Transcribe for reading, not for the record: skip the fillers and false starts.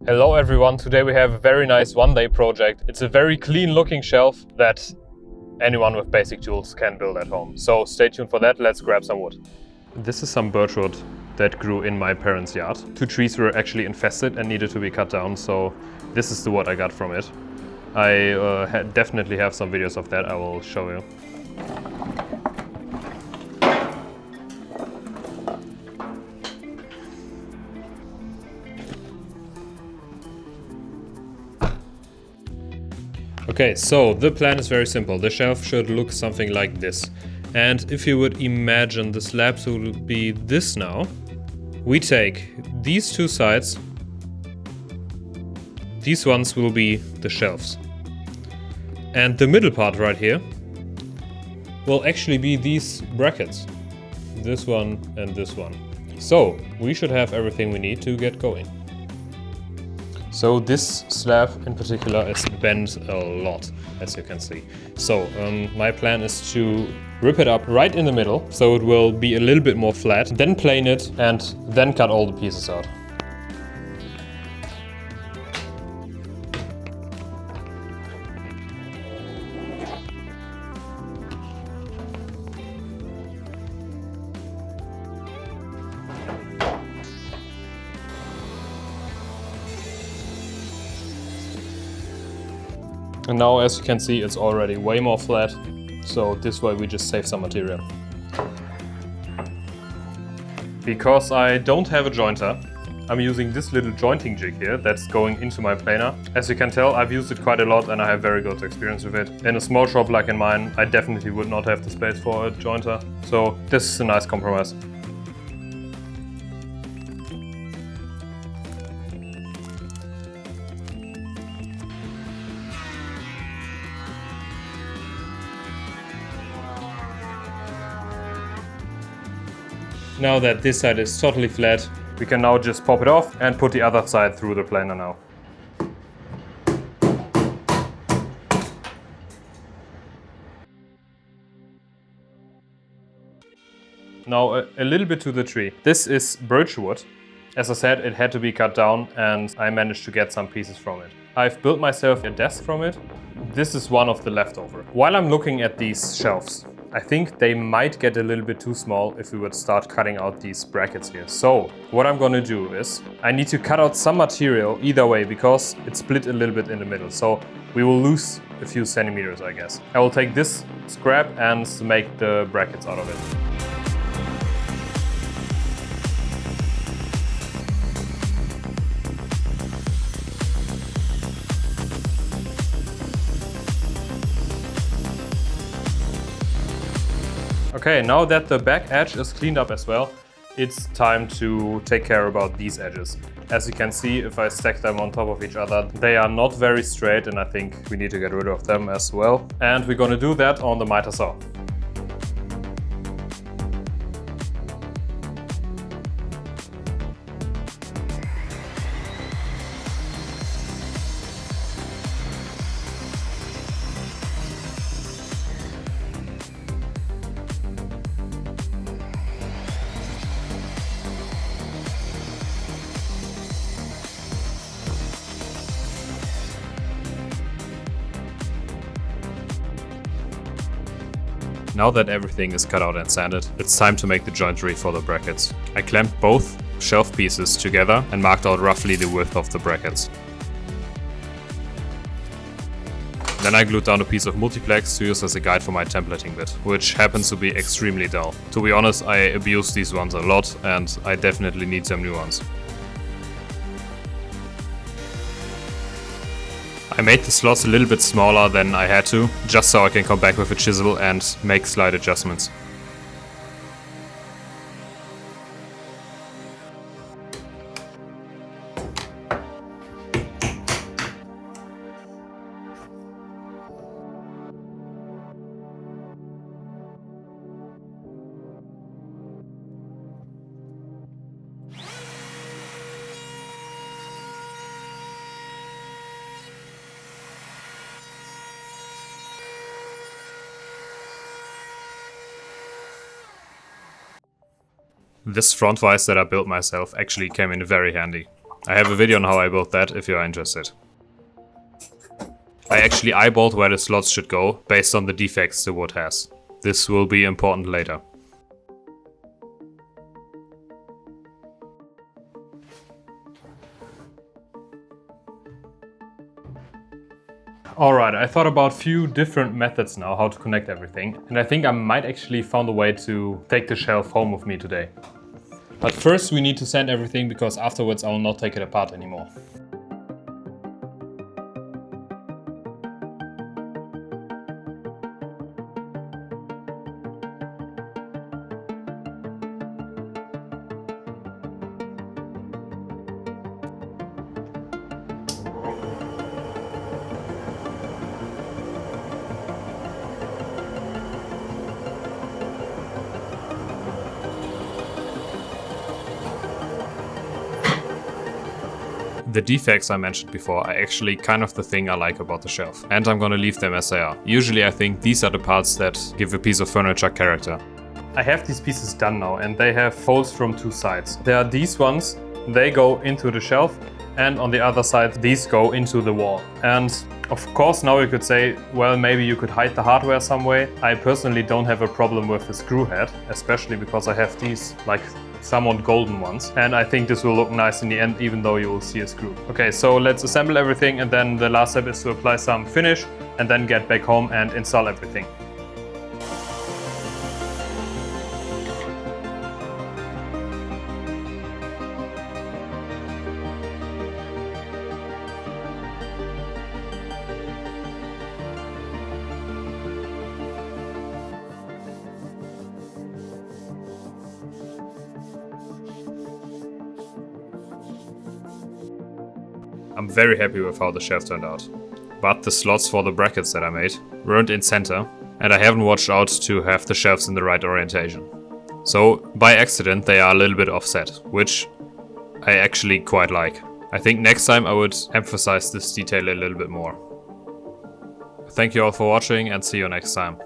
Hello everyone, today we have a very nice one-day project. It's a very clean looking shelf that anyone with basic tools can build at home. So stay tuned for that, let's grab some wood. This is some birch wood that grew in my parents' yard. 2 trees were actually infested and needed to be cut down, so this is the wood I got from it. I definitely have some videos of that I will show you. Okay, so the plan is very simple. The shelf should look something like this. And if you would imagine the slabs will be this now, we take these 2 sides, these ones will be the shelves. And the middle part right here will actually be these brackets. This one and this one. So we should have everything we need to get going. So this slab in particular is bent a lot, as you can see. So my plan is to rip it up right in the middle, so it will be a little bit more flat, then plane it and then cut all the pieces out. And now, as you can see, it's already way more flat, so this way we just save some material. Because I don't have a jointer, I'm using this little jointing jig here that's going into my planer. As you can tell, I've used it quite a lot and I have very good experience with it. In a small shop like in mine, I definitely would not have the space for a jointer, so this is a nice compromise. Now that this side is totally flat, we can now just pop it off and put the other side through the planer now. Now a little bit to the tree. This is birch wood. As I said, it had to be cut down and I managed to get some pieces from it. I've built myself a desk from it. This is one of the leftover. While I'm looking at these shelves, I think they might get a little bit too small if we would start cutting out these brackets here. So what I'm gonna do is I need to cut out some material either way because it's split a little bit in the middle. So we will lose a few centimeters, I guess. I will take this scrap and make the brackets out of it. Okay, now that the back edge is cleaned up as well, it's time to take care about these edges. As you can see, if I stack them on top of each other, they are not very straight and I think we need to get rid of them as well. And we're gonna do that on the miter saw. Now that everything is cut out and sanded, it's time to make the jointery for the brackets. I clamped both shelf pieces together and marked out roughly the width of the brackets. Then I glued down a piece of multiplex to use as a guide for my templating bit, which happens to be extremely dull. To be honest, I abuse these ones a lot and I definitely need some new ones. I made the slots a little bit smaller than I had to, just so I can come back with a chisel and make slight adjustments. This front vise that I built myself actually came in very handy. I have a video on how I built that if you're interested. I actually eyeballed where the slots should go based on the defects the wood has. This will be important later. Alright, I thought about a few different methods now how to connect everything, and I think I might actually found a way to take the shelf home with me today. But first we need to sand everything because afterwards I will not take it apart anymore. The defects I mentioned before are actually kind of the thing I like about the shelf, and I'm gonna leave them as they are. Usually I think these are the parts that give a piece of furniture character. I have these pieces done now and they have holes from two sides. There are these ones, they go into the shelf, and on the other side these go into the wall. And of course now you could say, well, maybe you could hide the hardware some way. I personally don't have a problem with the screw head, especially because I have these like somewhat golden ones, and I think this will look nice in the end even though you will see a screw. Okay, so let's assemble everything, and then the last step is to apply some finish and then get back home and install everything. I'm very happy with how the shelf turned out. But the slots for the brackets that I made weren't in center, and I haven't watched out to have the shelves in the right orientation. So by accident they are a little bit offset, which I actually quite like. I think next time I would emphasize this detail a little bit more. Thank you all for watching and see you next time.